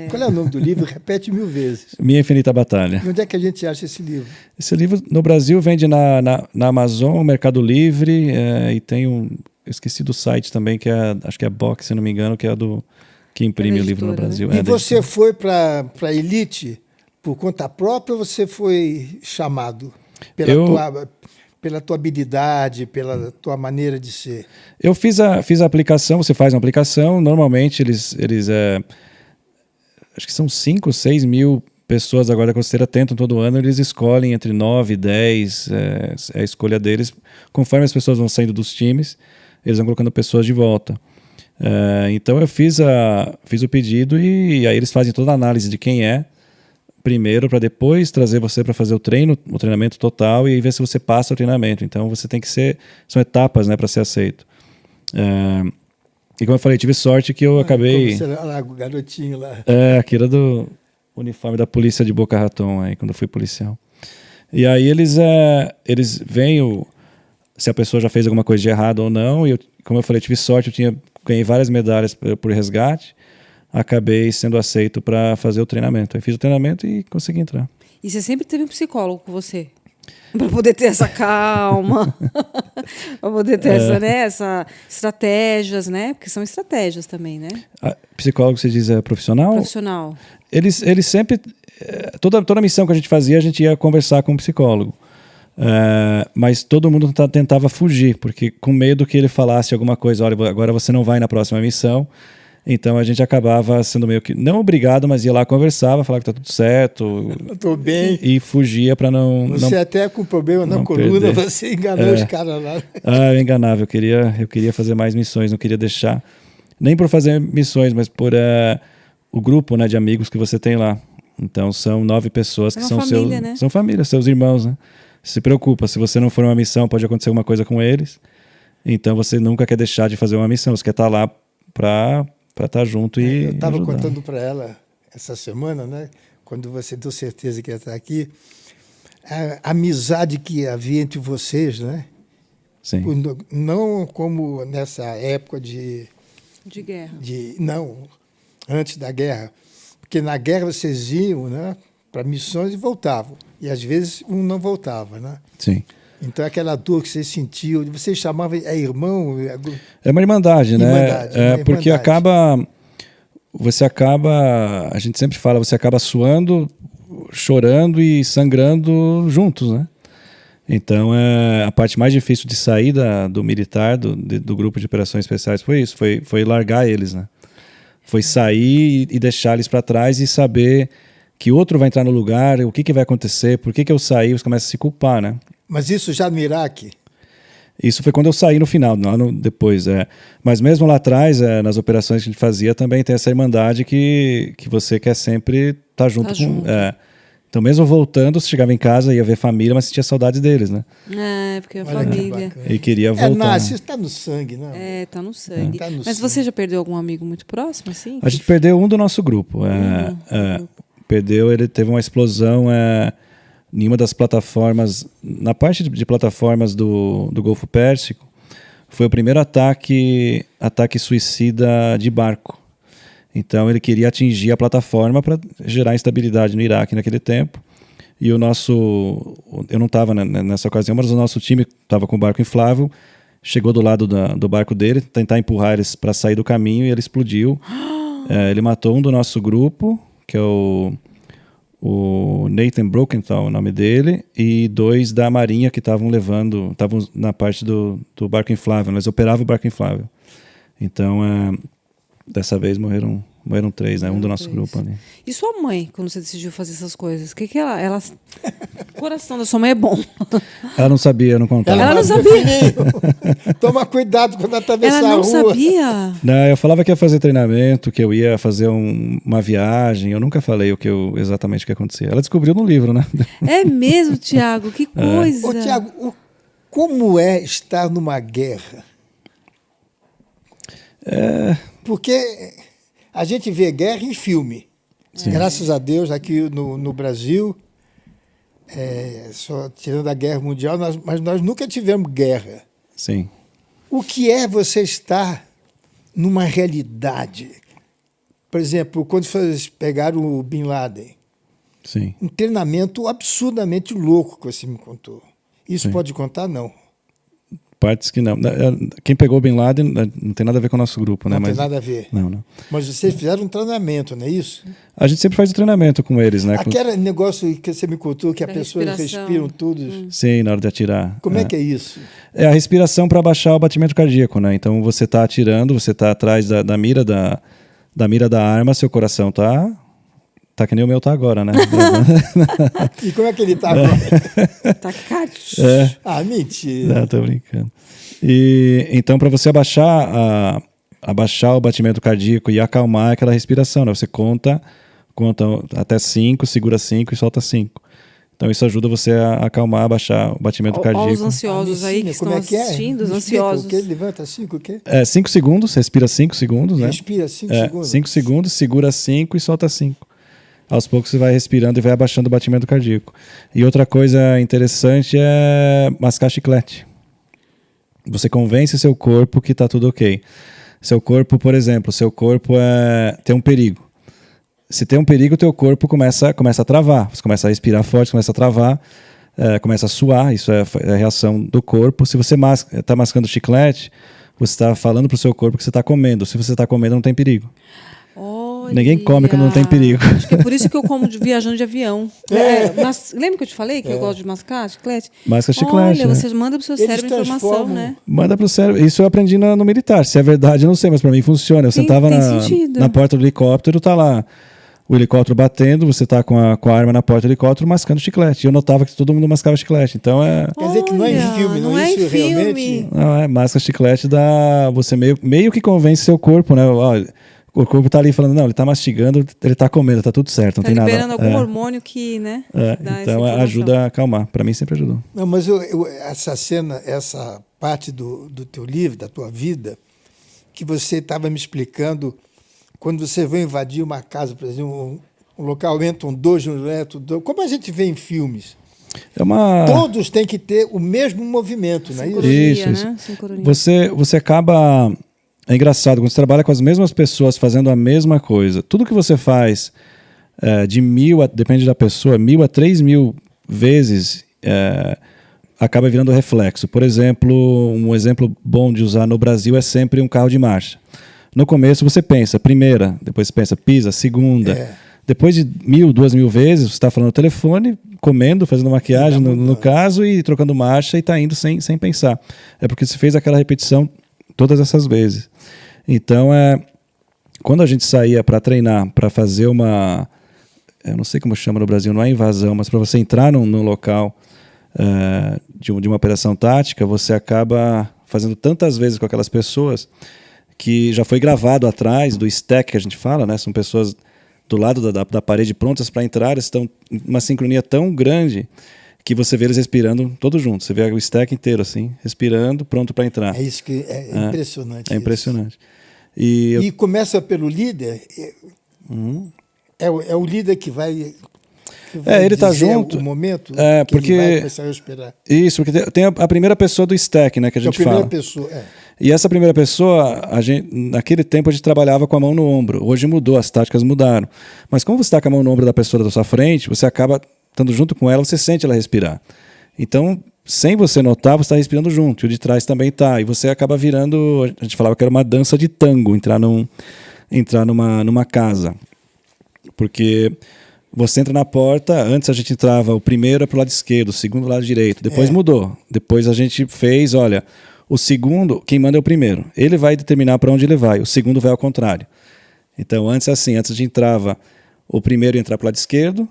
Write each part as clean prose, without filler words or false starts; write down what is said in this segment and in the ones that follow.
Qual é o nome do livro? Repete 1000 vezes. Minha Infinita Batalha. E onde é que a gente acha esse livro? Esse livro no Brasil vende na Amazon, Mercado Livre, e tem eu esqueci do site também, que acho que é a Box, se não me engano, que é a que imprime o livro no Brasil. E você foi para a Elite por conta própria ou você foi chamado pela tua habilidade, pela tua maneira de ser? Eu fiz a aplicação, você faz uma aplicação, normalmente eles acho que são 5, 6 mil pessoas agora da Costeira tentam todo ano, eles escolhem entre 9 e 10, é a escolha deles, conforme as pessoas vão saindo dos times, eles vão colocando pessoas de volta. Então eu fiz o pedido e aí eles fazem toda a análise de quem é, primeiro, para depois trazer você para fazer o treinamento total e ver se você passa o treinamento. Então você tem que são etapas, né, para ser aceito. E como eu falei, tive sorte que eu acabei... Como você lá, o garotinho lá. Aqui era do uniforme da polícia de Boca Raton, aí, quando eu fui policial. E aí eles veem se a pessoa já fez alguma coisa de errado ou não, e como eu falei, tive sorte, ganhei várias medalhas por resgate, acabei sendo aceito para fazer o treinamento. Aí fiz o treinamento e consegui entrar. E você sempre teve um psicólogo com você? Para poder ter essa calma, para poder ter essa estratégias, né? Porque são estratégias também, né? Psicólogo, você diz, profissional? Profissional. Eles sempre... Toda missão que a gente fazia, a gente ia conversar com um psicólogo. Mas todo mundo tentava fugir, porque com medo que ele falasse alguma coisa, olha, agora você não vai na próxima missão. Então a gente acabava sendo meio que, não obrigado, mas ia lá, conversava, falava que tá tudo certo. Tô bem. E fugia para não... Você até com problema na coluna, perder. Você enganou os caras lá. Eu enganava, eu queria fazer mais missões, não queria deixar, nem por fazer missões, mas por o grupo, né, de amigos que você tem lá. Então são 9 pessoas que são família, né? São família, seus irmãos, né? Se preocupa, se você não for uma missão, pode acontecer alguma coisa com eles. Então você nunca quer deixar de fazer uma missão, você quer estar lá para estar junto e eu estava ajudar. contando para ela essa semana, né, quando você deu certeza que ia estar aqui, a amizade que havia entre vocês, né? Sim. Não como nessa época de guerra. Não, antes da guerra. Porque na guerra vocês iam, né, para missões e voltavam. E às vezes um não voltava, né? Sim. Então, aquela dor que vocês sentiam, vocês chamavam irmão? É uma irmandade, né? Irmandade. Porque a gente sempre fala, você acaba suando, chorando e sangrando juntos, né? Então, a parte mais difícil de sair do militar, do grupo de operações especiais, foi isso, foi largar eles, né? Foi sair e deixar eles para trás e saber que outro vai entrar no lugar, o que vai acontecer, por que eu saí, você começa a se culpar, né? Mas isso já no Iraque? Isso foi quando eu saí no final, depois. Mas mesmo lá atrás, nas operações que a gente fazia, também tem essa irmandade que você quer sempre estar junto com... Então, mesmo voltando, você chegava em casa, ia ver família, mas sentia saudades deles, né? Porque a família. E queria voltar. Isso está no sangue, né? Tá no sangue. Tá no mas sangue. Você já perdeu algum amigo muito próximo, assim? A gente perdeu um do nosso grupo. Ele teve uma explosão em uma das plataformas, na parte de plataformas do Golfo Pérsico, foi o primeiro ataque suicida de barco. Então ele queria atingir a plataforma para gerar instabilidade no Iraque naquele tempo. E eu não estava nessa ocasião, mas o nosso time estava com o barco inflável, chegou do lado do barco dele, tentar empurrar eles para sair do caminho e ele explodiu. Ele matou um do nosso grupo, que é o Nathan Brokenthal, o nome dele, e 2 da Marinha que estavam na parte do barco inflável, eles operavam o barco inflável. Então, dessa vez morreram 3, né? Um do nosso grupo ali. E sua mãe, quando você decidiu fazer essas coisas? O que ela... O coração da sua mãe é bom. Ela não sabia, não contava. Ela não sabia. Toma cuidado quando atravessar a rua. Ela não sabia. Não, eu falava que ia fazer treinamento, que eu ia fazer uma viagem. Eu nunca falei exatamente o que acontecia. Ela descobriu no livro, né? É mesmo, Tiago? Que coisa. Ô, Tiago, como é estar numa guerra? Porque a gente vê guerra em filme. Sim. Graças a Deus, aqui no Brasil, só tirando a Guerra Mundial, mas nós nunca tivemos guerra. Sim. O que é você estar numa realidade Por exemplo, quando vocês pegaram o Bin Laden, Sim. um treinamento absurdamente louco que você me contou. Isso Sim. pode contar? Não. Partes que não. Quem pegou o Bin Laden não tem nada a ver com o nosso grupo, né? Não tem nada a ver. Não. Mas vocês fizeram um treinamento, não é isso? A gente sempre faz o treinamento com eles, né? Aquele negócio que você me contou, que a Da pessoa respiração. respiram tudo. Sim, na hora de atirar. Como é que é isso? É a respiração para baixar o batimento cardíaco, né? Então você está atirando, você está atrás da mira da mira da arma, seu coração tá que nem o meu tá agora, né? E como é que ele está agora? Taquicardia. Ah, mentira. Não, tô brincando. E então para você abaixar o batimento cardíaco e acalmar aquela respiração, né? Você conta até 5, segura 5 e solta 5. Então isso ajuda você a acalmar, abaixar o batimento cardíaco. Olha os ansiosos aí que estão assistindo, os ansiosos. O quê? Levanta 5, o quê? 5 segundos, respira 5 segundos, né? Respira 5 segundos. 5 segundos, segura 5 e solta 5. Aos poucos você vai respirando e vai abaixando o batimento cardíaco. E outra coisa interessante é mascar chiclete. Você convence seu corpo que está tudo ok. Seu corpo, por exemplo, tem um perigo. Se tem um perigo, teu corpo começa a travar. Você começa a respirar forte, começa a travar, começa a suar. Isso é a reação do corpo. Se você está mascando chiclete, você está falando para o seu corpo que você está comendo. Se você está comendo, não tem perigo. Olha. Ninguém come quando não tem perigo. Acho que é por isso que eu como viajando de avião. Lembra que eu te falei que eu gosto de mascar chiclete? Masca chiclete. Olha, você manda pro seu cérebro informação, né? Manda pro cérebro. Isso eu aprendi no militar. Se é verdade, eu não sei, mas para mim funciona. Você estava na porta do helicóptero, tá lá o helicóptero batendo, você tá com a arma na porta do helicóptero mascando chiclete. E eu notava que todo mundo mascava chiclete. Então Quer dizer que não é em filme, não é isso realmente? Não, masca chiclete você meio que convence seu corpo, né? Olha, o corpo tá ali falando, não, ele tá mastigando, ele tá comendo, tá tudo certo, não tem nada. Tá liberando algum hormônio que, né? Então ajuda a acalmar. Para mim sempre ajudou. Não, mas essa cena, essa parte do teu livro, da tua vida, que você estava me explicando, quando você vai invadir uma casa, por exemplo, um local, entram 2, como a gente vê em filmes. Todos têm que ter o mesmo movimento, não é isso? Isso. Né? Você acaba... É engraçado, quando você trabalha com as mesmas pessoas fazendo a mesma coisa, tudo que você faz de 1.000, depende da pessoa, 1.000 a 3.000 vezes acaba virando reflexo. Por exemplo, um exemplo bom de usar no Brasil é sempre um carro de marcha. No começo você pensa, primeira, depois você pensa, pisa, segunda. Depois de 1.000, 2.000 vezes, você está falando no telefone, comendo, fazendo maquiagem no caso e trocando marcha e está indo sem pensar. É porque você fez aquela repetição todas essas vezes. Então, quando a gente saía para treinar, para fazer eu não sei como chama no Brasil, não é invasão, mas para você entrar num local de uma operação tática, você acaba fazendo tantas vezes com aquelas pessoas que já foi gravado atrás do stack que a gente fala, né? São pessoas do lado da parede prontas para entrar, estão em uma sincronia tão grande que você vê eles respirando todos juntos. Você vê o stack inteiro assim, respirando, pronto para entrar. É isso que é impressionante. É impressionante. E começa pelo líder. É o líder que vai ele está junto. O momento porque ele vai começar a respirar. Isso, porque tem a primeira pessoa do stack, né, que a gente fala. A primeira pessoa, E essa primeira pessoa, naquele tempo a gente trabalhava com a mão no ombro. Hoje mudou, as táticas mudaram. Mas como você está com a mão no ombro da pessoa da sua frente, você acaba estando junto com ela, você sente ela respirar. Então, sem você notar, você está respirando junto. E o de trás também está. E você acaba virando... A gente falava que era uma dança de tango, entrar numa casa. Porque você entra na porta, antes a gente entrava, o primeiro é para o lado esquerdo, o segundo lado direito. Depois mudou. Depois a gente fez, olha, o segundo, quem manda é o primeiro. Ele vai determinar para onde ele vai. O segundo vai ao contrário. Então, antes a gente entrava, o primeiro ia entrar para o lado esquerdo,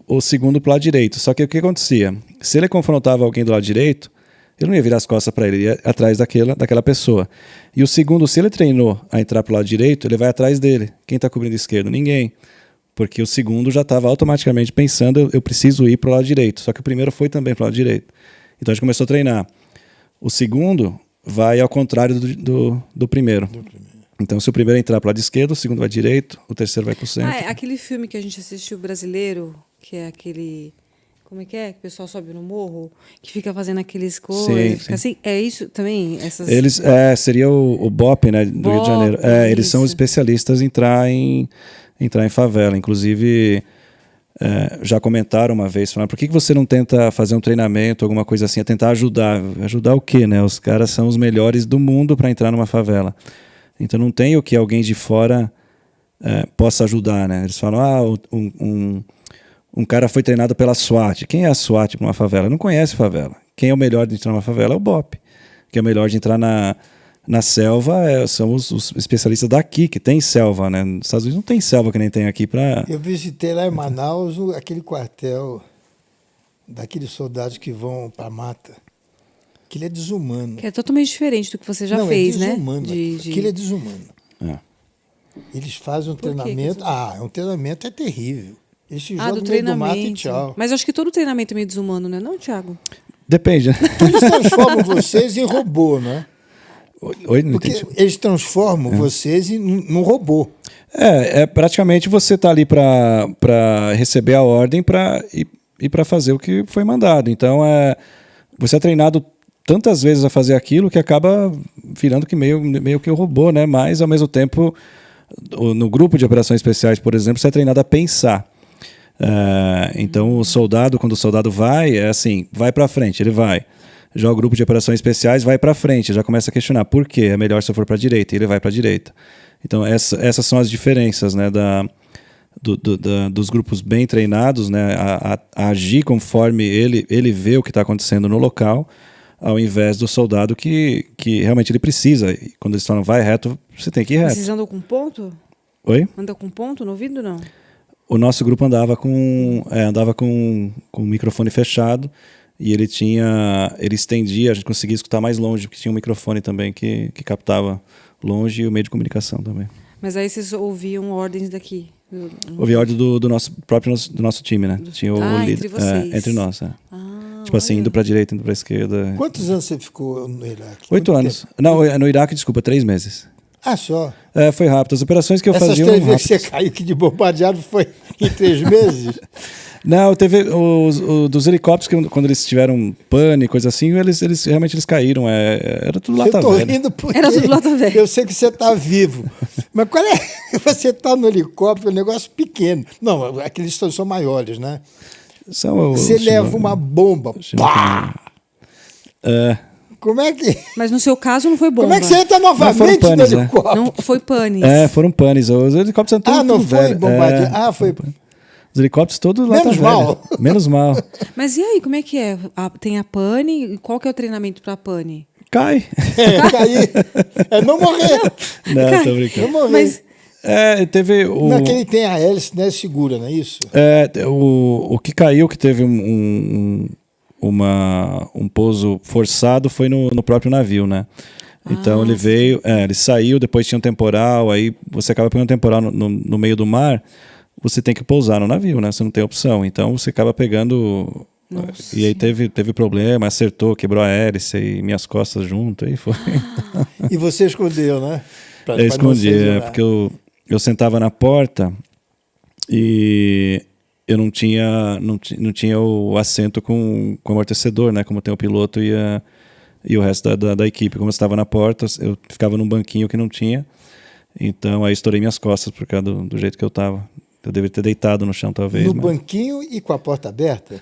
o segundo para o lado direito. Só que o que acontecia? Se ele confrontava alguém do lado direito, ele não ia virar as costas para ele, ele ia atrás daquela pessoa. E o segundo, se ele treinou a entrar para o lado direito, ele vai atrás dele. Quem está cobrindo o esquerdo? Ninguém. Porque o segundo já estava automaticamente pensando, eu preciso ir para o lado direito. Só que o primeiro foi também para o lado direito. Então a gente começou a treinar. O segundo vai ao contrário do primeiro. Então, se o primeiro entrar para o lado esquerdo, o segundo vai direito, o terceiro vai para o centro. Aquele filme que a gente assistiu brasileiro, que é aquele... Como é que é? Que o pessoal sobe no morro, que fica fazendo aqueles coisas. Sim. Assim, é isso também? Eles, seria o BOP, né, do Rio de Janeiro. Eles são especialistas em entrar em favela. Inclusive, já comentaram uma vez, falaram, por que você não tenta fazer um treinamento, alguma coisa assim, tentar ajudar? Ajudar o quê, né? Os caras são os melhores do mundo para entrar numa favela. Então não tem o que alguém de fora possa ajudar, né? Eles falam, um cara foi treinado pela SWAT. Quem é a SWAT para uma favela? Não conhece favela. Quem é o melhor de entrar numa favela é o BOP. Quem é o melhor de entrar na selva são os especialistas daqui, que tem selva, né? Nos Estados Unidos não tem selva que nem tem aqui para... Eu visitei lá em Manaus aquele quartel daqueles soldados que vão para a mata. Aquilo é desumano. Que é totalmente diferente do que você já fez, né? Aquilo é desumano. Eles fazem um treinamento... um treinamento é terrível. Eles se jogam no meio do mato e tchau. Mas acho que todo treinamento é meio desumano, né? Não, Thiago? Depende, né? Eles transformam vocês em robô, né? Oi, não Porque entendi. eles transformam vocês num robô. Praticamente você está ali para receber a ordem e para fazer o que foi mandado. Então, você é treinado tantas vezes a fazer aquilo que acaba virando que meio que um robô, né? Mas, ao mesmo tempo, no grupo de operações especiais, por exemplo, você é treinado a pensar. Então, o soldado, quando o soldado vai, vai para frente, ele vai. Já o grupo de operações especiais vai para frente, já começa a questionar por quê? É melhor se eu for para a direita, e ele vai para a direita. Então, essas são as diferenças, né, dos grupos bem treinados, né, a agir conforme ele vê o que está acontecendo no local, ao invés do soldado que realmente ele precisa. E quando eles falam vai reto, você tem que ir reto. Vocês andam com ponto? Oi? Anda com ponto no ouvido, não? O nosso grupo andava com o microfone fechado e ele estendia, a gente conseguia escutar mais longe, porque tinha um microfone também que captava longe e o meio de comunicação também. Mas aí vocês ouviam ordens daqui? Ouvia ordem do nosso time, né? Tinha o líder, entre vocês? Entre nós, tipo assim, indo para a direita, indo para a esquerda. Quantos anos você ficou no Iraque? 8 anos. Não, no Iraque, desculpa, 3 meses. Só? Foi rápido. As operações que eu fazia... Essas 3 vezes que você caiu aqui de bombardeado foi em 3 meses? Não, teve dos helicópteros, quando eles tiveram pane, coisa assim, eles realmente caíram. Era tudo lata velha. Eu tô rindo porque era tudo lata velha. Eu sei que você tá vivo. Mas qual é? Você tá no helicóptero, é um negócio pequeno. Não, aqueles são maiores, né? Você leva uma bomba. Pá! Como é que... Mas no seu caso não foi bomba. Como é que você entra novamente panes, no helicóptero? Não, foi panes. Foram panes. Os helicópteros eram não foi bombardeado. Foi... Os helicópteos todos lá. Menos mal. Menos mal. Mas e aí, como é que é? Tem a pane? Qual que é o treinamento pra pane? Cai. Cair. Não morrer. Não, tô brincando. Não morrer. Mas... teve o... Não, que ele tem a hélice, né? Segura, não é isso? O que caiu, que teve um pouso forçado, foi no próprio navio, né? Então ele veio, ele saiu, depois tinha um temporal, aí você acaba pegando um temporal no meio do mar, você tem que pousar no navio, né? Você não tem opção. Então você acaba pegando... Nossa. E aí teve problema, acertou, quebrou a hélice e minhas costas junto, aí foi. E você escondeu, né? Eu escondi, porque eu sentava na porta e eu não tinha o assento com amortecedor, né? Como tem o piloto e o resto da equipe. Como eu estava na porta, eu ficava num banquinho que não tinha. Então aí estourei minhas costas por causa do jeito que eu estava. Eu deveria ter deitado no chão, talvez. No banquinho e com a porta aberta?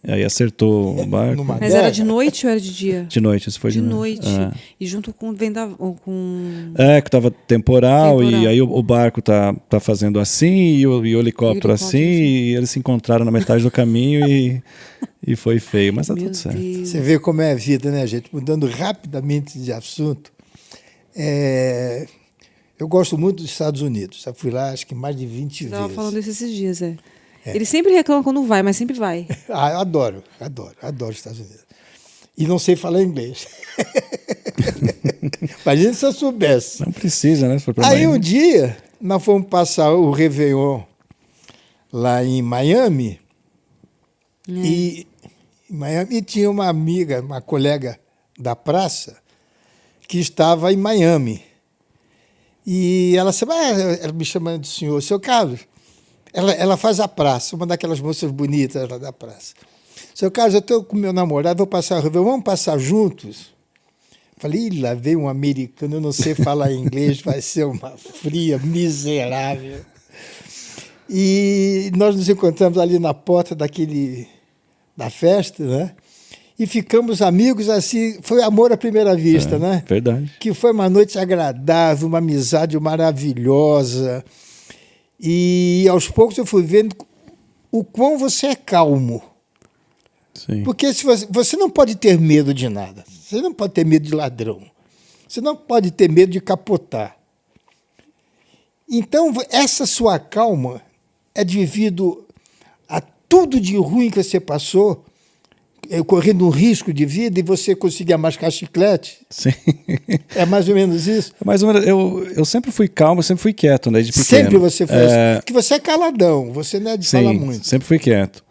Aí acertou o barco. Mas era de noite ou era de dia? De noite, isso foi de noite. E junto com com... que tava temporal. E aí o barco tá fazendo assim e o helicóptero assim, e eles se encontraram na metade do caminho e foi feio, mas tá tudo certo. Você vê como é a vida, né, gente? Mudando rapidamente de assunto. Eu gosto muito dos Estados Unidos. Já fui lá, acho que mais de 20 vezes. Estava falando isso esses dias, Ele sempre reclama quando vai, mas sempre vai. Eu adoro os Estados Unidos. E não sei falar inglês. Imagina se eu soubesse. Não precisa, né? Aí um dia, nós fomos passar o Réveillon lá em Miami. E em Miami tinha uma amiga, uma colega da praça, que estava em Miami. E ela me chamando de senhor, seu Carlos. Ela faz a praça, uma daquelas moças bonitas lá da praça. seu Carlos, eu estou com meu namorado, vou passar o Réveillon, vamos passar juntos? Falei, lá veio um americano, eu não sei falar inglês, vai ser uma fria miserável. E nós nos encontramos ali na porta da festa, né? E ficamos amigos assim, foi amor à primeira vista, né? Verdade. Que foi uma noite agradável, uma amizade maravilhosa. E aos poucos eu fui vendo o quão você é calmo. Sim. Porque se você não pode ter medo de nada. Você não pode ter medo de ladrão. Você não pode ter medo de capotar. Então, essa sua calma é devido a tudo de ruim que você passou, correndo um risco de vida, e você conseguia mascar chiclete. Sim. É mais ou menos isso? Mais ou menos, eu sempre fui calmo, sempre fui quieto, né, de pequeno. Sempre você foi assim. Porque você é caladão, você não é de falar muito. Sempre fui quieto.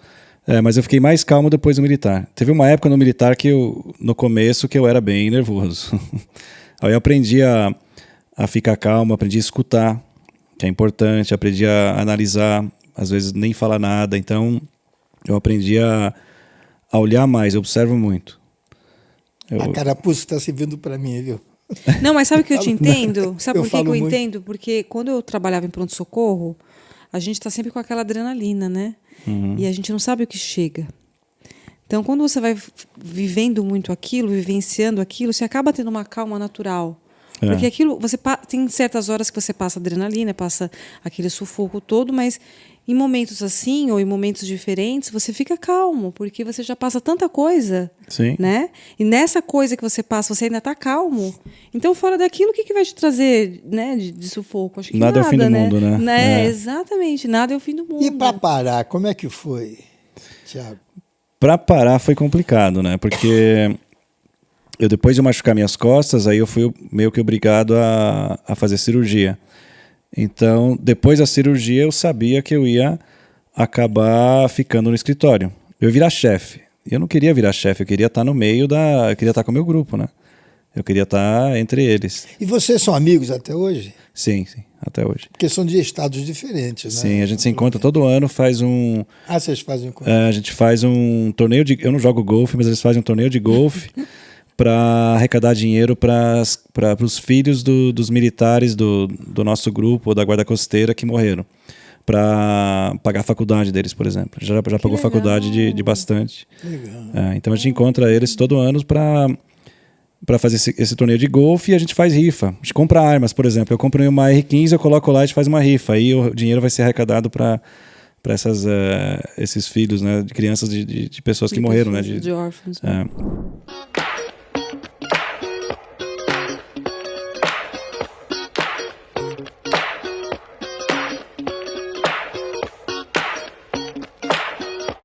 Mas eu fiquei mais calmo depois do militar. Teve uma época no militar no começo, que eu era bem nervoso. Aí eu aprendi a ficar calmo, aprendi a escutar, que é importante, aprendi a analisar, às vezes nem falar nada. Então, eu aprendi a olhar mais, eu observo muito. A carapuça está se vendo para mim, viu? Não, mas sabe o que eu te entendo? Sabe por que eu muito. entendo? Porque quando eu trabalhava em pronto-socorro, a gente está sempre com aquela adrenalina, né? Uhum. E a gente não sabe o que chega. Então, quando você vai vivendo muito aquilo, vivenciando aquilo, você acaba tendo uma calma natural. Porque aquilo, tem certas horas que você passa adrenalina, passa aquele sufoco todo, mas em momentos assim, ou em momentos diferentes, você fica calmo, porque você já passa tanta coisa. Sim. Né? E nessa coisa que você passa, você ainda está calmo. Então, fora daquilo, o que vai te trazer, né, de sufoco? Acho que nada é o fim do mundo, né? Exatamente, nada é o fim do mundo. E para parar, como é que foi, Thiago? Para parar foi complicado, né? Porque eu, depois de machucar minhas costas, aí eu fui meio que obrigado a fazer cirurgia. Então, depois da cirurgia, eu sabia que eu ia acabar ficando no escritório. Eu ia virar chefe. Eu não queria virar chefe, eu queria estar no meio eu queria estar com o meu grupo, né? Eu queria estar entre eles. E vocês são amigos até hoje? Sim, até hoje. Porque são de estados diferentes, né? Sim, a gente se encontra todo ano, faz um... Ah, vocês fazem um... A gente faz um torneio de... Eu não jogo golfe, mas eles fazem um torneio de golfe para arrecadar dinheiro para os filhos dos militares do nosso grupo, ou da Guarda Costeira, que morreram. Para pagar a faculdade deles, por exemplo. Já pagou faculdade de bastante. Legal. Então a gente encontra eles todo ano para fazer esse torneio de golfe, e a gente faz rifa. A gente compra armas, por exemplo. Eu compro uma R15, eu coloco lá e a gente faz uma rifa. Aí o dinheiro vai ser arrecadado para esses filhos, né, de crianças de pessoas que morreram. Né, de órfãos. Né?